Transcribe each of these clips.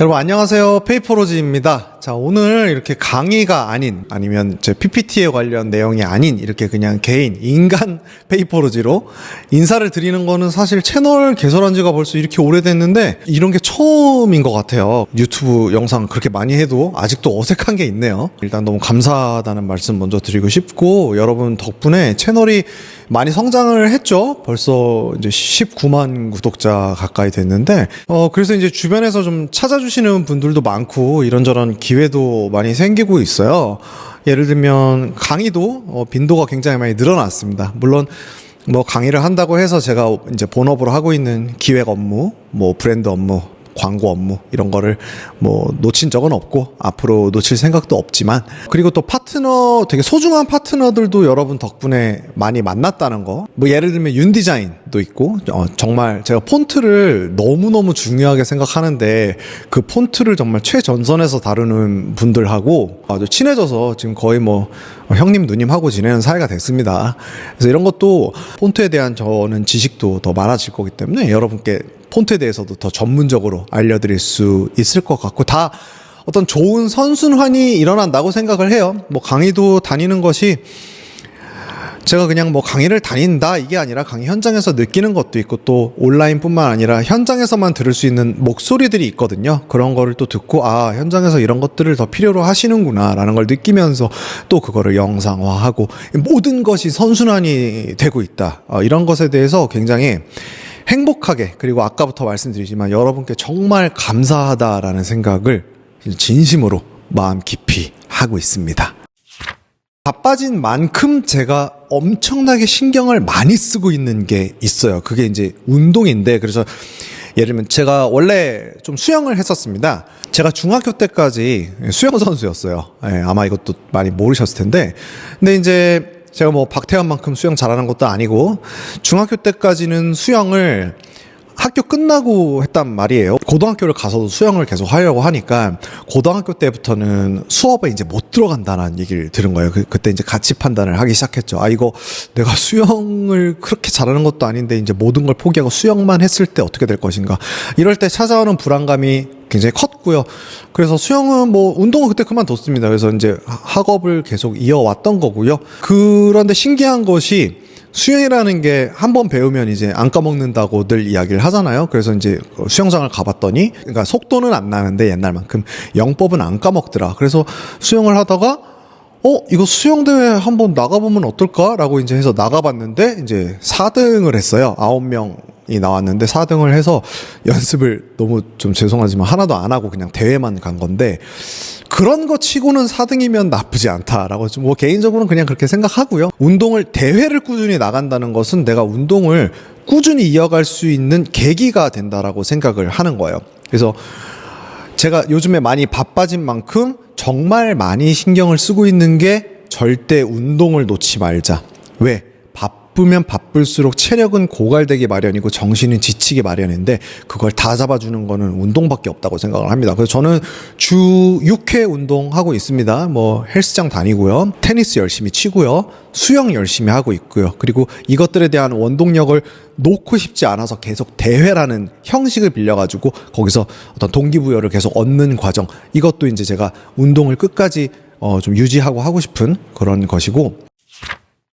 여러분 안녕하세요. 페이퍼로즈입니다. 자, 오늘 이렇게 강의가 아니면 제 PPT에 관련 내용이 아닌 이렇게 그냥 개인 인간 페이퍼로즈로 인사를 드리는 거는 사실 채널 개설한 지가 벌써 이렇게 오래됐는데 이런 게 처음인 것 같아요. 유튜브 영상 그렇게 많이 해도 아직도 어색한 게 있네요. 일단 너무 감사하다는 말씀 먼저 드리고 싶고, 여러분 덕분에 채널이 많이 성장을 했죠. 벌써 이제 19만 구독자 가까이 됐는데, 그래서 이제 주변에서 좀 찾아주시는 분들도 많고 이런저런 기회도 많이 생기고 있어요. 예를 들면 강의도 빈도가 굉장히 많이 늘어났습니다. 물론 뭐 강의를 한다고 해서 제가 이제 본업으로 하고 있는 기획 업무, 뭐 브랜드 업무, 광고 업무 이런 거를 뭐 놓친 적은 없고 앞으로 놓칠 생각도 없지만, 그리고 또 파트너, 되게 소중한 파트너들도 여러분 덕분에 많이 만났다는 거. 뭐 예를 들면 윤디자인도 있고, 정말 제가 폰트를 너무너무 중요하게 생각하는데 그 폰트를 정말 최전선에서 다루는 분들하고 아주 친해져서 지금 거의 뭐 형님 누님하고 지내는 사이가 됐습니다. 그래서 이런 것도 폰트에 대한 저는 지식도 더 많아질 거기 때문에 여러분께 폰트에 대해서도 더 전문적으로 알려드릴 수 있을 것 같고, 다 어떤 좋은 선순환이 일어난다고 생각을 해요. 뭐 강의도 다니는 것이 제가 그냥 뭐 강의를 다닌다 이게 아니라 강의 현장에서 느끼는 것도 있고, 또 온라인뿐만 아니라 현장에서만 들을 수 있는 목소리들이 있거든요. 그런 거를 또 듣고 현장에서 이런 것들을 더 필요로 하시는구나 라는 걸 느끼면서 또 그거를 영상화하고 모든 것이 선순환이 되고 있다, 이런 것에 대해서 굉장히 행복하게, 그리고 아까부터 말씀드리지만 여러분께 정말 감사하다라는 생각을 진심으로 마음 깊이 하고 있습니다. 바빠진 만큼 제가 엄청나게 신경을 많이 쓰고 있는 게 있어요. 그게 이제 운동인데, 그래서 예를 들면 제가 원래 좀 수영을 했었습니다. 제가 중학교 때까지 수영 선수였어요. 아마 이것도 많이 모르셨을 텐데, 근데 이제 제가 뭐 박태환만큼 수영 잘하는 것도 아니고 중학교 때까지는 수영을 학교 끝나고 했단 말이에요. 고등학교를 가서도 수영을 계속 하려고 하니까 고등학교 때부터는 수업에 이제 못 들어간다는 얘기를 들은 거예요. 그때 이제 가치 판단을 하기 시작했죠. 이거 내가 수영을 그렇게 잘하는 것도 아닌데 이제 모든 걸 포기하고 수영만 했을 때 어떻게 될 것인가. 이럴 때 찾아오는 불안감이 굉장히 컸고요. 그래서 수영은 뭐 운동은 그때 그만뒀습니다. 그래서 이제 학업을 계속 이어왔던 거고요. 그런데 신기한 것이 수영이라는 게 한 번 배우면 이제 안 까먹는다고 늘 이야기를 하잖아요. 그래서 이제 수영장을 가봤더니, 그러니까 속도는 안 나는데 옛날만큼 영법은 안 까먹더라. 그래서 수영을 하다가 이거 수영대회 한번 나가보면 어떨까? 라고 이제 해서 나가봤는데, 이제 4등을 했어요. 9명이 나왔는데 4등을 해서 연습을 너무 좀 죄송하지만 하나도 안 하고 그냥 대회만 간 건데, 그런 거 치고는 4등이면 나쁘지 않다라고 좀 뭐 개인적으로는 그냥 그렇게 생각하고요. 운동을, 대회를 꾸준히 나간다는 것은 내가 운동을 꾸준히 이어갈 수 있는 계기가 된다라고 생각을 하는 거예요. 그래서 제가 요즘에 많이 바빠진 만큼 정말 많이 신경을 쓰고 있는 게, 절대 운동을 놓지 말자. 왜? 바쁘면 바쁠수록 체력은 고갈되기 마련이고 정신은 지치기 마련인데 그걸 다 잡아주는 거는 운동밖에 없다고 생각을 합니다. 그래서 저는 주 6회 운동하고 있습니다. 뭐 헬스장 다니고요, 테니스 열심히 치고요, 수영 열심히 하고 있고요. 그리고 이것들에 대한 원동력을 놓고 싶지 않아서 계속 대회라는 형식을 빌려가지고 거기서 어떤 동기부여를 계속 얻는 과정, 이것도 이제 제가 운동을 끝까지 좀 유지하고 하고 싶은 그런 것이고,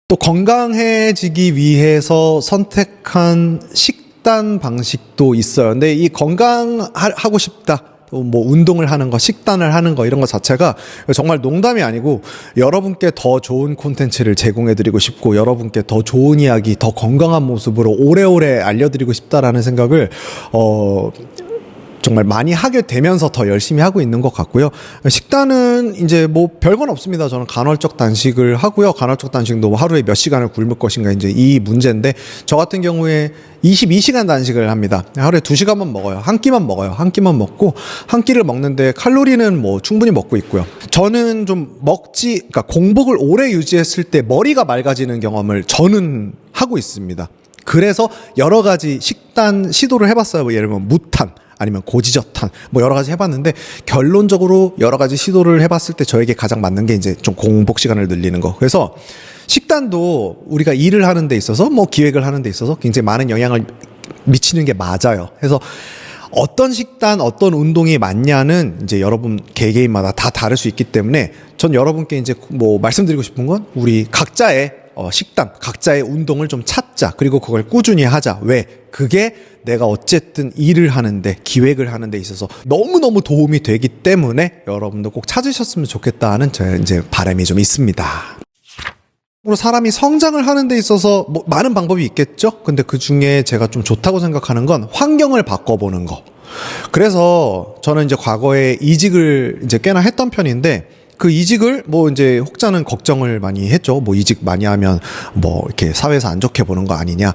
또 건강해지기 위해서 선택한 식단 방식도 있어요. 근데 이 건강하고 싶다, 뭐 운동을 하는 거, 식단을 하는 거, 이런 거 자체가 정말 농담이 아니고 여러분께 더 좋은 콘텐츠를 제공해드리고 싶고, 여러분께 더 좋은 이야기, 더 건강한 모습으로 오래오래 알려드리고 싶다라는 생각을 정말 많이 하게 되면서 더 열심히 하고 있는 것 같고요. 식단은 이제 뭐 별건 없습니다. 저는 간헐적 단식을 하고요. 간헐적 단식도 뭐 하루에 몇 시간을 굶을 것인가, 이제 이 문제인데, 저 같은 경우에 22시간 단식을 합니다. 하루에 2시간만 먹어요. 한 끼만 먹어요. 한 끼만 먹고, 한 끼를 먹는데 칼로리는 뭐 충분히 먹고 있고요. 저는 좀 그러니까 공복을 오래 유지했을 때 머리가 맑아지는 경험을 저는 하고 있습니다. 그래서 여러 가지 식단 시도를 해봤어요. 뭐 예를 들면 무탄, 아니면 고지저탄, 뭐 여러 가지 해봤는데 결론적으로 여러 가지 시도를 해봤을 때 저에게 가장 맞는 게 이제 좀 공복 시간을 늘리는 거. 그래서 식단도 우리가 일을 하는 데 있어서, 뭐 기획을 하는 데 있어서 굉장히 많은 영향을 미치는 게 맞아요. 그래서 어떤 식단, 어떤 운동이 맞냐는 이제 여러분 개개인마다 다 다를 수 있기 때문에 전 여러분께 이제 뭐 말씀드리고 싶은 건 우리 각자의 식단, 각자의 운동을 좀 찾자. 그리고 그걸 꾸준히 하자. 왜? 그게 내가 어쨌든 일을 하는데, 기획을 하는 데 있어서 너무너무 도움이 되기 때문에 여러분도 꼭 찾으셨으면 좋겠다는 제 이제 바람이 좀 있습니다. 사람이 성장을 하는 데 있어서 뭐 많은 방법이 있겠죠? 근데 그 중에 제가 좀 좋다고 생각하는 건 환경을 바꿔보는 거. 그래서 저는 이제 과거에 이직을 이제 꽤나 했던 편인데, 그 이직을 뭐 이제 혹자는 걱정을 많이 했죠. 뭐 이직 많이 하면 뭐 이렇게 사회에서 안 좋게 보는 거 아니냐.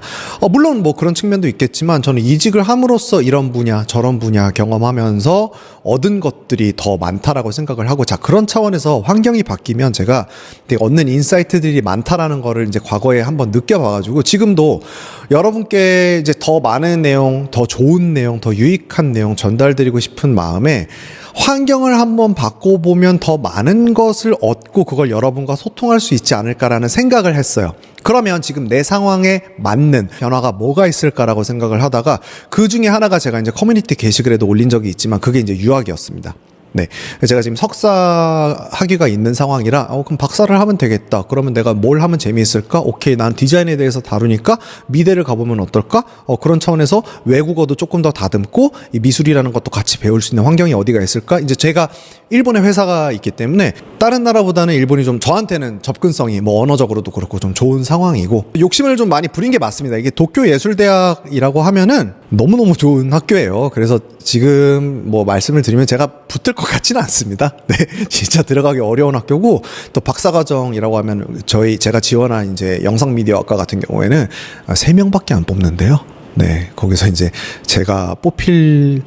물론 뭐 그런 측면도 있겠지만 저는 이직을 함으로써 이런 분야 저런 분야 경험하면서 얻은 것들이 더 많다라고 생각을 하고, 자, 그런 차원에서 환경이 바뀌면 제가 되게 얻는 인사이트들이 많다라는 거를 이제 과거에 한번 느껴봐가지고 지금도 여러분께 이제 더 많은 내용, 더 좋은 내용, 더 유익한 내용 전달드리고 싶은 마음에 환경을 한번 바꿔보면 더 많은 것을 얻고 그걸 여러분과 소통할 수 있지 않을까라는 생각을 했어요. 그러면 지금 내 상황에 맞는 변화가 뭐가 있을까라고 생각을 하다가 그 중에 하나가 제가 이제 커뮤니티 게시글에도 올린 적이 있지만 그게 이제 유학이었습니다. 네. 제가 지금 석사 학위가 있는 상황이라, 그럼 박사를 하면 되겠다. 그러면 내가 뭘 하면 재미있을까? 오케이. 난 디자인에 대해서 다루니까 미대를 가보면 어떨까? 그런 차원에서 외국어도 조금 더 다듬고, 이 미술이라는 것도 같이 배울 수 있는 환경이 어디가 있을까? 이제 제가 일본에 회사가 있기 때문에 다른 나라보다는 일본이 좀 저한테는 접근성이 뭐 언어적으로도 그렇고 좀 좋은 상황이고, 욕심을 좀 많이 부린 게 맞습니다. 이게 도쿄예술대학이라고 하면은 너무너무 좋은 학교예요. 그래서 지금 뭐 말씀을 드리면 제가 붙을 것 같지는 않습니다. 네, 진짜 들어가기 어려운 학교고, 또 박사과정이라고 하면 제가 지원한 이제 영상미디어학과 같은 경우에는 3명밖에 안 뽑는데요. 네, 거기서 이제 제가 뽑힐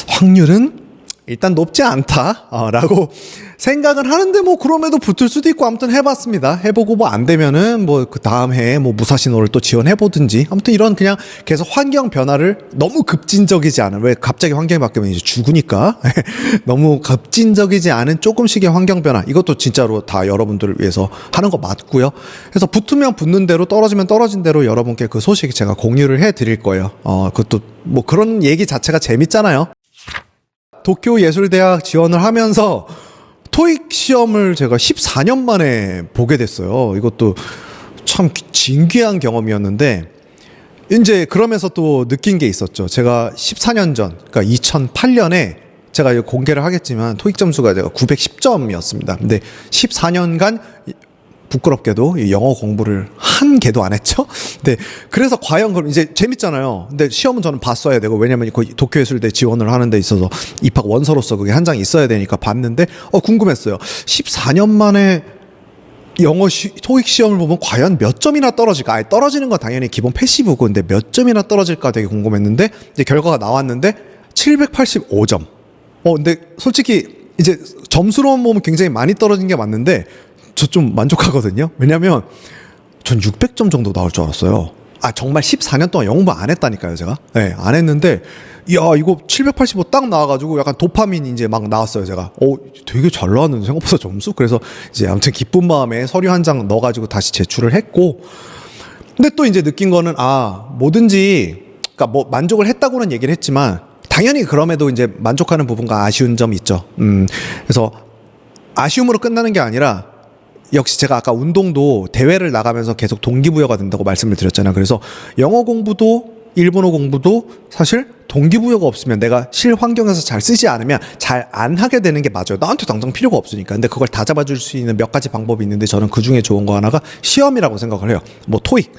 확률은 일단 높지 않다라고 생각은 하는데, 뭐 그럼에도 붙을 수도 있고 아무튼 해봤습니다. 해보고 뭐 안 되면은 뭐 그 다음 해에 뭐 무사시노를 또 지원해보든지, 아무튼 이런 그냥 계속 환경 변화를 너무 급진적이지 않은, 왜 갑자기 환경이 바뀌면 이제 죽으니까 너무 급진적이지 않은 조금씩의 환경 변화, 이것도 진짜로 다 여러분들을 위해서 하는 거 맞고요. 그래서 붙으면 붙는 대로, 떨어지면 떨어진 대로 여러분께 그 소식 제가 공유를 해드릴 거예요. 그것도 뭐 그런 얘기 자체가 재밌잖아요. 도쿄예술대학 지원을 하면서 토익 시험을 제가 14년 만에 보게 됐어요. 이것도 참 진귀한 경험이었는데, 이제 그러면서 또 느낀 게 있었죠. 제가 14년 전, 그러니까 2008년에 제가 공개를 하겠지만 토익 점수가 제가 910점이었습니다. 근데 14년간 부끄럽게도 영어 공부를 한 개도 안 했죠. 근데 그래서 과연 그럼 이제 재밌잖아요. 근데 시험은 저는 봤어야 되고, 왜냐면 그 도쿄예술대 지원을 하는 데 있어서 입학 원서로서 그게 한 장 있어야 되니까 봤는데 궁금했어요. 14년 만에 영어 토익 시험을 보면 과연 몇 점이나 떨어질까? 떨어지는 건 당연히 기본 패시브고, 근데 몇 점이나 떨어질까 되게 궁금했는데, 이제 결과가 나왔는데 785점. 근데 솔직히 이제 점수로만 보면 굉장히 많이 떨어진 게 맞는데 저 좀 만족하거든요. 왜냐면 전 600점 정도 나올 줄 알았어요. 정말 14년 동안 영어 안 했다니까요, 제가. 네, 안 했는데, 이거 785 딱 나와가지고 약간 도파민이 이제 막 나왔어요, 제가. 되게 잘 나왔는데, 생각보다 점수? 그래서 이제 아무튼 기쁜 마음에 서류 한 장 넣어가지고 다시 제출을 했고, 근데 또 이제 느낀 거는, 뭐든지, 그러니까 뭐 만족을 했다고는 얘기를 했지만, 당연히 그럼에도 이제 만족하는 부분과 아쉬운 점이 있죠. 그래서 아쉬움으로 끝나는 게 아니라, 역시 제가 아까 운동도 대회를 나가면서 계속 동기부여가 된다고 말씀을 드렸잖아요. 그래서 영어 공부도 일본어 공부도 사실 동기부여가 없으면, 내가 실환경에서 잘 쓰지 않으면 잘 안 하게 되는 게 맞아요. 나한테 당장 필요가 없으니까. 근데 그걸 다 잡아줄 수 있는 몇 가지 방법이 있는데, 저는 그 중에 좋은 거 하나가 시험이라고 생각을 해요. 뭐 토익,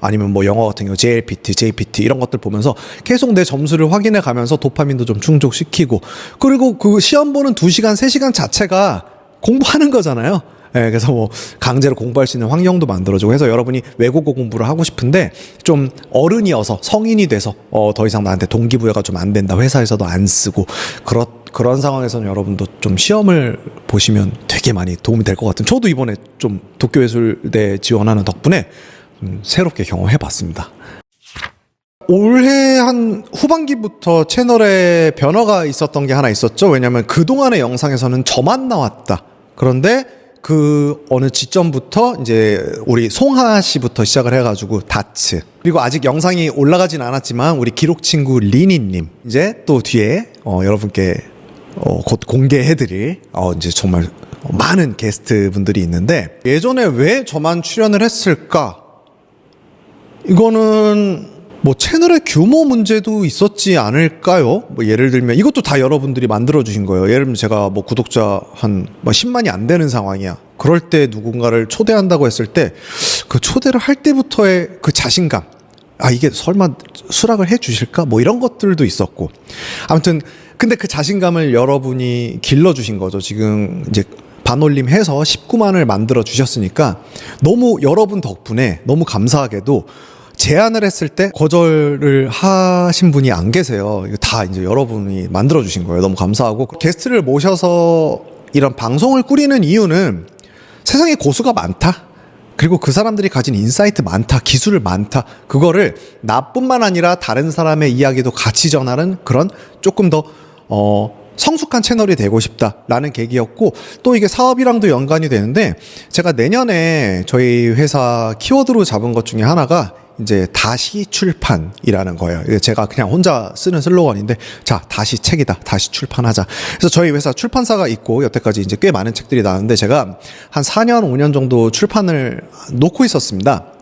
아니면 뭐 영어 같은 경우 JLPT, JPT 이런 것들 보면서 계속 내 점수를 확인해 가면서 도파민도 좀 충족시키고, 그리고 그 시험 보는 2시간, 3시간 자체가 공부하는 거잖아요. 네, 그래서 뭐 강제로 공부할 수 있는 환경도 만들어주고 해서, 여러분이 외국어 공부를 하고 싶은데 좀 어른이어서 성인이 돼서 더 이상 나한테 동기부여가 좀 안 된다, 회사에서도 안 쓰고, 그런 상황에서는 여러분도 좀 시험을 보시면 되게 많이 도움이 될 것 같은, 저도 이번에 좀 도쿄예술대 지원하는 덕분에 새롭게 경험해봤습니다. 올해 한 후반기부터 채널에 변화가 있었던 게 하나 있었죠. 왜냐하면 그동안의 영상에서는 저만 나왔다. 그런데 그 어느 지점부터 이제 우리 송하 씨부터 시작을 해가지고 다츠, 그리고 아직 영상이 올라가진 않았지만 우리 기록 친구 리니님, 이제 또 뒤에 여러분께 곧 공개해드릴 이제 정말 많은 게스트 분들이 있는데, 예전에 왜 저만 출연을 했을까? 이거는 뭐 채널의 규모 문제도 있었지 않을까요? 뭐 예를 들면 이것도 다 여러분들이 만들어 주신 거예요. 예를 들면 제가 뭐 구독자 한 10만이 안 되는 상황이야. 그럴 때 누군가를 초대한다고 했을 때 그 초대를 할 때부터의 그 자신감, 이게 설마 수락을 해 주실까? 뭐 이런 것들도 있었고, 아무튼 근데 그 자신감을 여러분이 길러 주신 거죠. 지금 이제 반올림 해서 19만을 만들어 주셨으니까 너무 여러분 덕분에 너무 감사하게도 제안을 했을 때 거절을 하신 분이 안 계세요. 이거 다 이제 여러분이 만들어 주신 거예요. 너무 감사하고, 게스트를 모셔서 이런 방송을 꾸리는 이유는 세상에 고수가 많다, 그리고 그 사람들이 가진 인사이트 많다, 기술을 많다, 그거를 나뿐만 아니라 다른 사람의 이야기도 같이 전하는 그런 조금 더 성숙한 채널이 되고 싶다라는 계기였고, 또 이게 사업이랑도 연관이 되는데, 제가 내년에 저희 회사 키워드로 잡은 것 중에 하나가 이제 다시 출판이라는 거예요. 이게 제가 그냥 혼자 쓰는 슬로건인데, 자, 다시 책이다, 다시 출판하자. 그래서 저희 회사 출판사가 있고 여태까지 이제 꽤 많은 책들이 나왔는데, 제가 한 4년 5년 정도 출판을 놓고 있었습니다.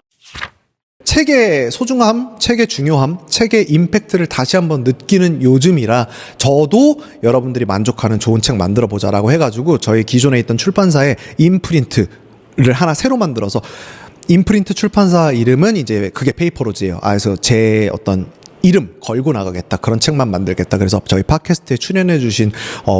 책의 소중함, 책의 중요함, 책의 임팩트를 다시 한번 느끼는 요즘이라, 저도 여러분들이 만족하는 좋은 책 만들어 보자라고 해가지고 저희 기존에 있던 출판사에 임프린트를 하나 새로 만들어서, 임프린트 출판사 이름은 이제 그게 페이퍼로즈예요. 그래서 제 어떤 이름 걸고 나가겠다, 그런 책만 만들겠다. 그래서 저희 팟캐스트에 출연해 주신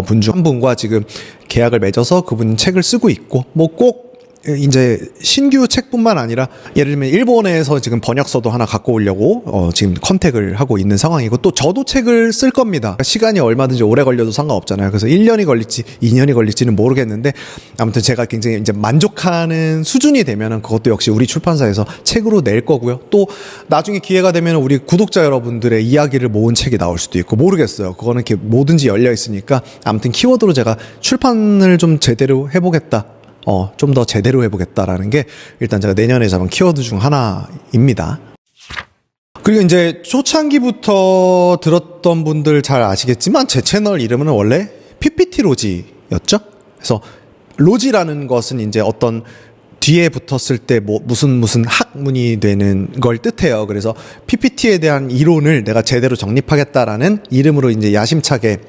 분 중 한 분과 지금 계약을 맺어서 그분 책을 쓰고 있고, 뭐 꼭 이제 신규 책뿐만 아니라 예를 들면 일본에서 지금 번역서도 하나 갖고 오려고 지금 컨택을 하고 있는 상황이고, 또 저도 책을 쓸 겁니다. 시간이 얼마든지 오래 걸려도 상관없잖아요. 그래서 1년이 걸릴지 2년이 걸릴지는 모르겠는데, 아무튼 제가 굉장히 이제 만족하는 수준이 되면은 그것도 역시 우리 출판사에서 책으로 낼 거고요. 또 나중에 기회가 되면 우리 구독자 여러분들의 이야기를 모은 책이 나올 수도 있고, 모르겠어요. 그거는 이렇게 뭐든지 열려 있으니까, 아무튼 키워드로 제가 출판을 좀 제대로 해보겠다, 좀 더 제대로 해보겠다라는 게 일단 제가 내년에 잡은 키워드 중 하나입니다. 그리고 이제 초창기부터 들었던 분들 잘 아시겠지만, 제 채널 이름은 원래 PPT 로지였죠. 그래서 로지라는 것은 이제 어떤 뒤에 붙었을 때 뭐 무슨 학문이 되는 걸 뜻해요. 그래서 PPT에 대한 이론을 내가 제대로 정립하겠다라는 이름으로 이제 야심차게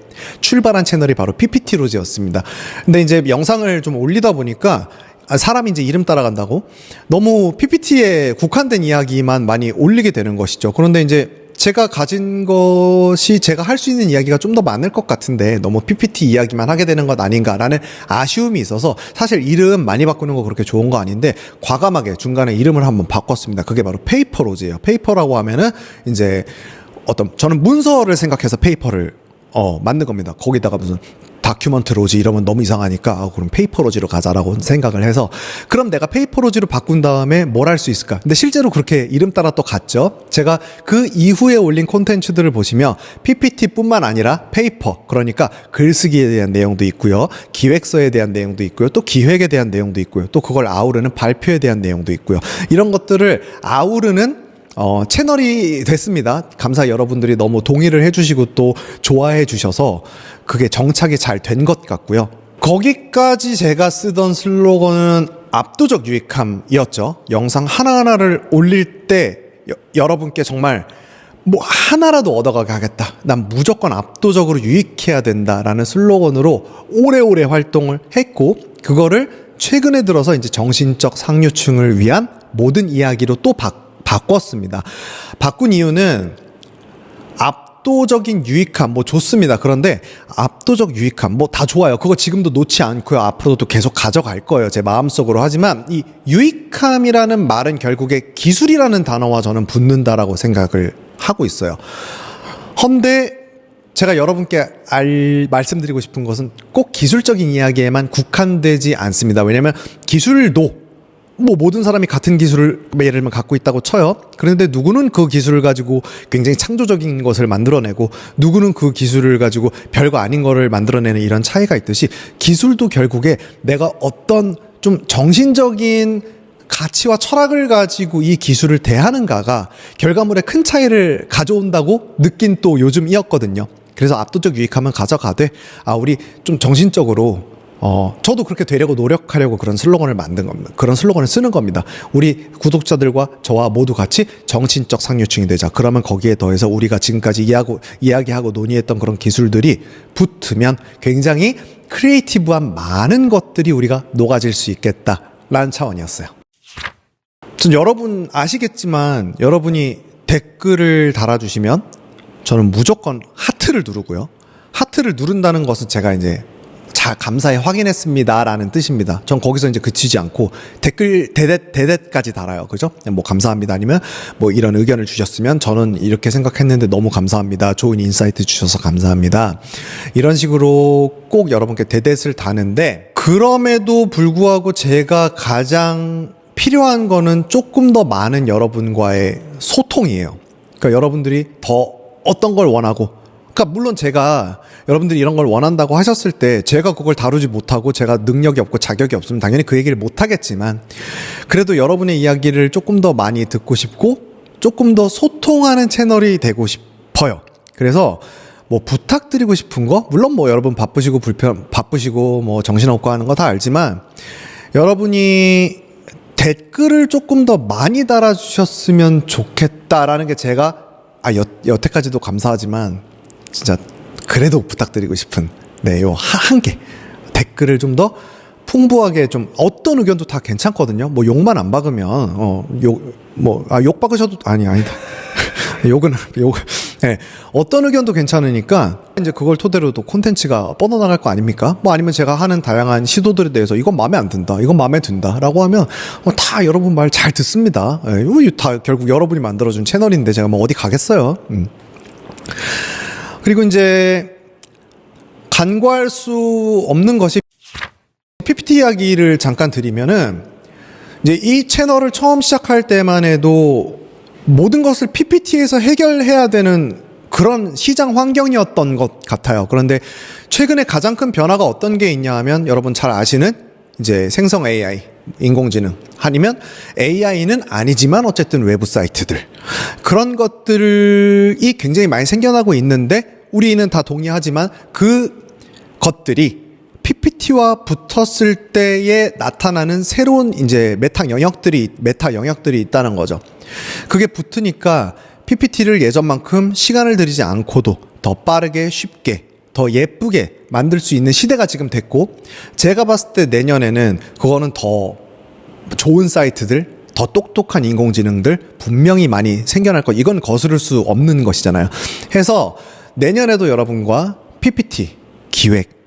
출발한 채널이 바로 PPT 로즈였습니다. 근데 이제 영상을 좀 올리다 보니까 사람이 이제 이름 따라간다고 너무 PPT에 국한된 이야기만 많이 올리게 되는 것이죠. 그런데 이제 제가 가진 것이, 제가 할 수 있는 이야기가 좀 더 많을 것 같은데 너무 PPT 이야기만 하게 되는 것 아닌가라는 아쉬움이 있어서, 사실 이름 많이 바꾸는 거 그렇게 좋은 거 아닌데 과감하게 중간에 이름을 한번 바꿨습니다. 그게 바로 페이퍼로즈예요. 페이퍼라고 하면은 이제 저는 문서를 생각해서 페이퍼를 만든 겁니다. 거기다가 무슨 다큐먼트 로지 이러면 너무 이상하니까 그럼 페이퍼로지로 가자라고 생각을 해서, 그럼 내가 페이퍼로지로 바꾼 다음에 뭘 할 수 있을까? 근데 실제로 그렇게 이름 따라 또 갔죠. 제가 그 이후에 올린 콘텐츠들을 보시면 PPT뿐만 아니라 페이퍼, 그러니까 글쓰기에 대한 내용도 있고요, 기획서에 대한 내용도 있고요, 또 기획에 대한 내용도 있고요, 또 그걸 아우르는 발표에 대한 내용도 있고요. 이런 것들을 아우르는 채널이 됐습니다. 감사, 여러분들이 너무 동의를 해주시고 또 좋아해 주셔서 그게 정착이 잘 된 것 같고요. 거기까지 제가 쓰던 슬로건은 압도적 유익함이었죠. 영상 하나하나를 올릴 때 여러분께 정말 뭐 하나라도 얻어가게 하겠다, 난 무조건 압도적으로 유익해야 된다라는 슬로건으로 오래오래 활동을 했고, 그거를 최근에 들어서 이제 정신적 상류층을 위한 모든 이야기로 또 바꿨습니다. 바꾼 이유는 압도적인 유익함, 뭐 좋습니다. 그런데 압도적 유익함, 뭐 다 좋아요. 그거 지금도 놓지 않고요. 앞으로도 계속 가져갈 거예요. 제 마음속으로. 하지만 이 유익함이라는 말은 결국에 기술이라는 단어와 저는 붙는다라고 생각을 하고 있어요. 헌데 제가 여러분께 말씀드리고 싶은 것은 꼭 기술적인 이야기에만 국한되지 않습니다. 왜냐하면 기술도 뭐 모든 사람이 같은 기술을 예를 들면 갖고 있다고 쳐요. 그런데 누구는 그 기술을 가지고 굉장히 창조적인 것을 만들어내고, 누구는 그 기술을 가지고 별거 아닌 거를 만들어내는 이런 차이가 있듯이, 기술도 결국에 내가 어떤 좀 정신적인 가치와 철학을 가지고 이 기술을 대하는가가 결과물에 큰 차이를 가져온다고 느낀 또 요즘이었거든요. 그래서 압도적 유익함은 가져가되, 우리 좀 정신적으로, 저도 그렇게 되려고 노력하려고 그런 슬로건을 만든 겁니다. 그런 슬로건을 쓰는 겁니다. 우리 구독자들과 저와 모두 같이 정신적 상류층이 되자. 그러면 거기에 더해서 우리가 지금까지 이야기하고 논의했던 그런 기술들이 붙으면 굉장히 크리에이티브한 많은 것들이 우리가 녹아질 수 있겠다라는 차원이었어요. 전 여러분 아시겠지만 여러분이 댓글을 달아주시면 저는 무조건 하트를 누르고요. 하트를 누른다는 것은 제가 이제 감사히 확인했습니다라는 뜻입니다. 전 거기서 이제 그치지 않고 댓글 대댓까지 달아요. 그죠? 뭐 감사합니다. 아니면 뭐 이런 의견을 주셨으면 저는 이렇게 생각했는데 너무 감사합니다. 좋은 인사이트 주셔서 감사합니다. 이런 식으로 꼭 여러분께 대댓을 다는데, 그럼에도 불구하고 제가 가장 필요한 거는 조금 더 많은 여러분과의 소통이에요. 그러니까 여러분들이 더 어떤 걸 원하고, 그러니까 물론 제가 여러분들이 이런 걸 원한다고 하셨을 때 제가 그걸 다루지 못하고 제가 능력이 없고 자격이 없으면 당연히 그 얘기를 못 하겠지만, 그래도 여러분의 이야기를 조금 더 많이 듣고 싶고 조금 더 소통하는 채널이 되고 싶어요. 그래서 뭐 부탁드리고 싶은 거, 물론 뭐 여러분 바쁘시고 뭐 정신없고 하는 거 다 알지만, 여러분이 댓글을 조금 더 많이 달아주셨으면 좋겠다라는 게 제가 여태까지도 감사하지만 진짜 그래도 부탁드리고 싶은, 요 한 개. 댓글을 좀 더 풍부하게, 좀 어떤 의견도 다 괜찮거든요. 뭐 욕만 안 박으면 욕 박으셔도 아니다. 네, 어떤 의견도 괜찮으니까 이제 그걸 토대로도 콘텐츠가 뻗어나갈 거 아닙니까? 뭐 아니면 제가 하는 다양한 시도들에 대해서 이건 마음에 안 든다, 이건 마음에 든다라고 하면 다 여러분 말 잘 듣습니다. 이거 다 결국 여러분이 만들어준 채널인데 제가 뭐 어디 가겠어요. 그리고 이제 간과할 수 없는 것이, PPT 이야기를 잠깐 드리면은, 이제 이 채널을 처음 시작할 때만 해도 모든 것을 PPT에서 해결해야 되는 그런 시장 환경이었던 것 같아요. 그런데 최근에 가장 큰 변화가 어떤 게 있냐 하면, 여러분 잘 아시는 이제 생성 AI, 인공지능, 아니면 AI는 아니지만 어쨌든 외부 사이트들, 그런 것들이 굉장히 많이 생겨나고 있는데, 우리는 다 동의하지만 그 것들이 PPT와 붙었을 때에 나타나는 새로운 이제 메타 영역들이 있다는 거죠. 그게 붙으니까 PPT를 예전만큼 시간을 들이지 않고도 더 빠르게, 쉽게, 더 예쁘게 만들 수 있는 시대가 지금 됐고, 제가 봤을 때 내년에는 그거는 더 좋은 사이트들, 더 똑똑한 인공지능들 분명히 많이 생겨날 거, 이건 거스를 수 없는 것이잖아요. 해서 내년에도 여러분과 PPT,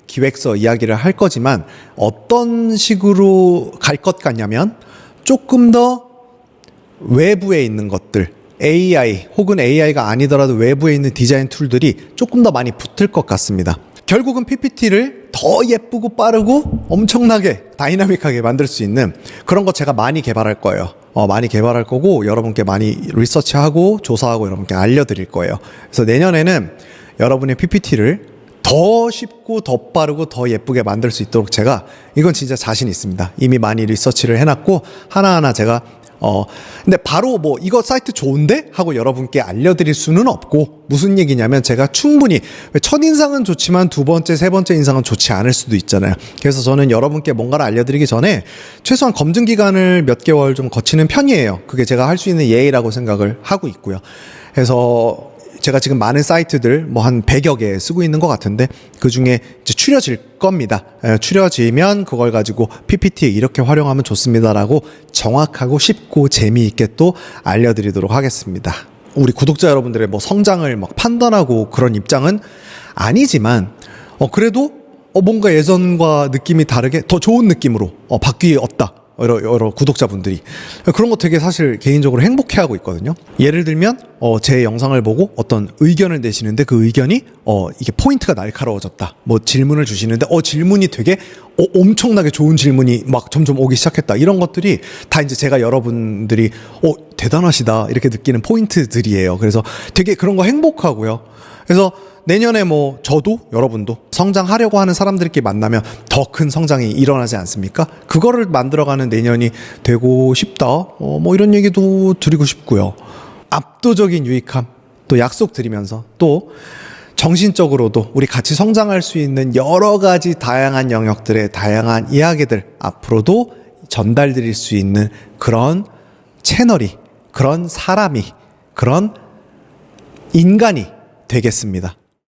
기획서 이야기를 할 거지만, 어떤 식으로 갈 것 같냐면, 조금 더 외부에 있는 것들, AI 혹은 AI가 아니더라도 외부에 있는 디자인 툴들이 조금 더 많이 붙을 것 같습니다. 결국은 PPT를 더 예쁘고 빠르고 엄청나게 다이나믹하게 만들 수 있는 그런 거 제가 많이 개발할 거예요. 많이 개발할 거고, 여러분께 많이 리서치하고 조사하고 여러분께 알려드릴 거예요. 그래서 내년에는 여러분의 PPT를 더 쉽고 더 빠르고 더 예쁘게 만들 수 있도록 제가, 이건 진짜 자신 있습니다. 이미 많이 리서치를 해놨고, 하나하나 제가 근데 바로 뭐 이거 사이트 좋은데? 하고 여러분께 알려드릴 수는 없고, 무슨 얘기냐면, 제가 충분히, 첫인상은 좋지만 두 번째, 세 번째 인상은 좋지 않을 수도 있잖아요. 그래서 저는 여러분께 뭔가를 알려드리기 전에 최소한 검증 기간을 몇 개월 좀 거치는 편이에요. 그게 제가 할 수 있는 예의라고 생각을 하고 있고요. 그래서 제가 지금 많은 사이트들 뭐 한 100여 개 쓰고 있는 것 같은데, 그 중에 이제 추려질 겁니다. 추려지면 그걸 가지고 PPT에 이렇게 활용하면 좋습니다라고 정확하고 쉽고 재미있게 또 알려드리도록 하겠습니다. 우리 구독자 여러분들의 뭐 성장을 막 판단하고 그런 입장은 아니지만, 그래도 뭔가 예전과 느낌이 다르게 더 좋은 느낌으로 바뀌었다, 여러 구독자분들이 그런 거 되게 사실 개인적으로 행복해하고 있거든요. 예를 들면 제 영상을 보고 어떤 의견을 내시는데, 그 의견이 이게 포인트가 날카로워졌다, 뭐 질문을 주시는데 질문이 되게 엄청나게 좋은 질문이 막 점점 오기 시작했다, 이런 것들이 다 이제 제가 여러분들이 대단하시다 이렇게 느끼는 포인트들이에요. 그래서 되게 그런 거 행복하고요. 그래서 내년에 뭐 저도 여러분도 성장하려고 하는 사람들끼리 만나면 더 큰 성장이 일어나지 않습니까? 그거를 만들어가는 내년이 되고 싶다. 뭐 이런 얘기도 드리고 싶고요. 압도적인 유익함 또 약속드리면서 또 정신적으로도 우리 같이 성장할 수 있는 여러 가지 다양한 영역들의 다양한 이야기들 앞으로도 전달드릴 수 있는 그런 채널이, 그런 사람이, 그런 인간이 되겠습니다.